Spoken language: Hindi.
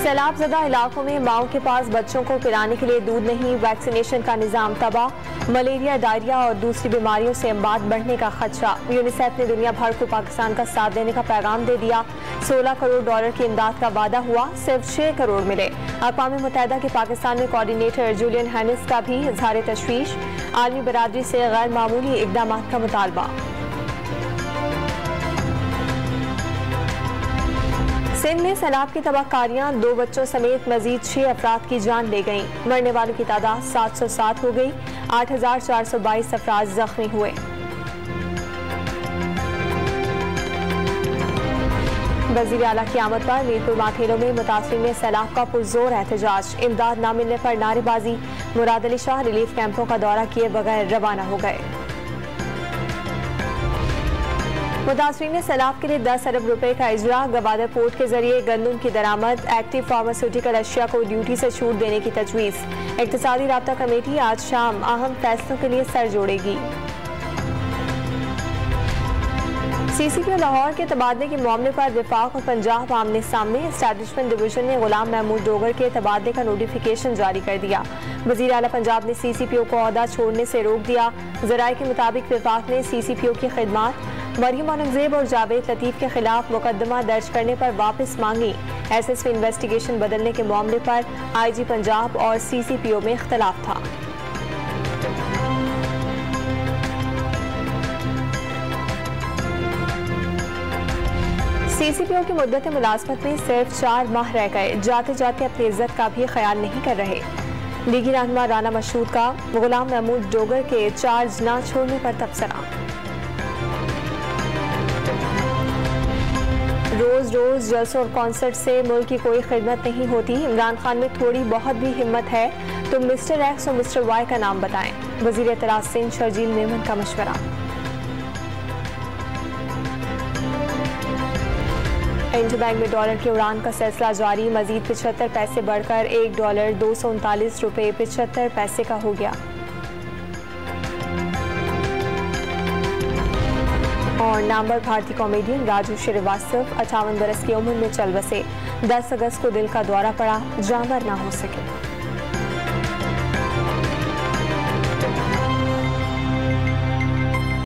सैलाब ज़दा इलाकों में माओं के पास बच्चों को पिलाने के लिए दूध नहीं, वैक्सीनेशन का निज़ाम तबाह, मलेरिया, डायरिया और दूसरी बीमारियों से अमवात बढ़ने का खदशा। यूनिसेफ ने दुनिया भर को पाकिस्तान का साथ देने का पैगाम दे दिया। 16 करोड़ डॉलर की इमदाद का वादा हुआ, सिर्फ 6 करोड़ मिले। अक़वाम मुत्तहिदा के पाकिस्तान में कोऑर्डिनेटर जूलियन हैनिस का भी इज़हार तशवीश, आलमी बरादरी से गैर मामूली इक़दाम का मुतालबा। सिंध में सैलाब की तबाहकारियां, 2 बच्चों समेत मजीद 6 अफराद की जान ले गईं। मरने वालों की तादाद 707 हो गई। 8,422 अफराद जख्मी हुए। वज़ीर आला की आमद पर मीरपुर माथेरों में मुतासिरीन में सैलाब का पुरजोर एहतजाज, इमदाद न मिलने पर नारेबाजी। मुराद अली शाह रिलीफ कैंपों का दौरा किए बगैर रवाना हो गए। मुतासिरीन ने सैलाब के लिए 10 अरब रुपए का इजरा, गवादर पोर्ट के जरिए गंदम की दरामद, एक्टिव फार्मास्यूटिकल अशिया को ड्यूटी से छूट देने की तजवीज़। इक़्तिसादी राब्ता कमेटी आज शाम अहम फैसलों के लिए सर जोड़ेगी। CCPO लाहौर के तबादले के मामले पर वफाक और पंजाब आमने सामने। एस्टैब्लिशमेंट डिवीजन ने गुलाम महमूद डोगर के तबादले का नोटिफिकेशन जारी कर दिया। वज़ीर आला पंजाब ने CCPO को ओहदा छोड़ने से रोक दिया। ज़राए के मुताबिक वफाक ने CCPO की खिदमात मरियम औरंगजेब और जावेद लतीफ़ के खिलाफ मुकदमा दर्ज करने पर वापस मांगी। SSP इन्वेस्टिगेशन बदलने के मामले पर IG पंजाब और CCPO में इख्तलाफ था। CCPO की मुद्दत मुलाजमत में सिर्फ 4 माह रह गए। जाते जाते अपनी इज्जत का भी ख्याल नहीं कर रहे। लीगी रहनुमा राना मशहूद का गुलाम महमूद डोगर के चार्ज न छोड़ने पर तबसरा। रोज रोज जलसों और कॉन्सर्ट से मुल्क की कोई खिदमत नहीं होती। इमरान खान में थोड़ी बहुत भी हिम्मत है तो मिस्टर एक्स और मिस्टर वाई का नाम बताएं। वजीर एतराज सिंह शर्जील मेमन का मशवरा। इंटरबैंक में डॉलर की उड़ान का सिलसिला जारी। मजीद 75 पैसे बढ़कर $1 239 रुपये 75 पैसे का हो गया। और नामवर भारतीय कॉमेडियन राजू श्रीवास्तव 58 बरस की उम्र में चल बसे। 10 अगस्त को दिल का दौरा पड़ा, जामर ना हो सके।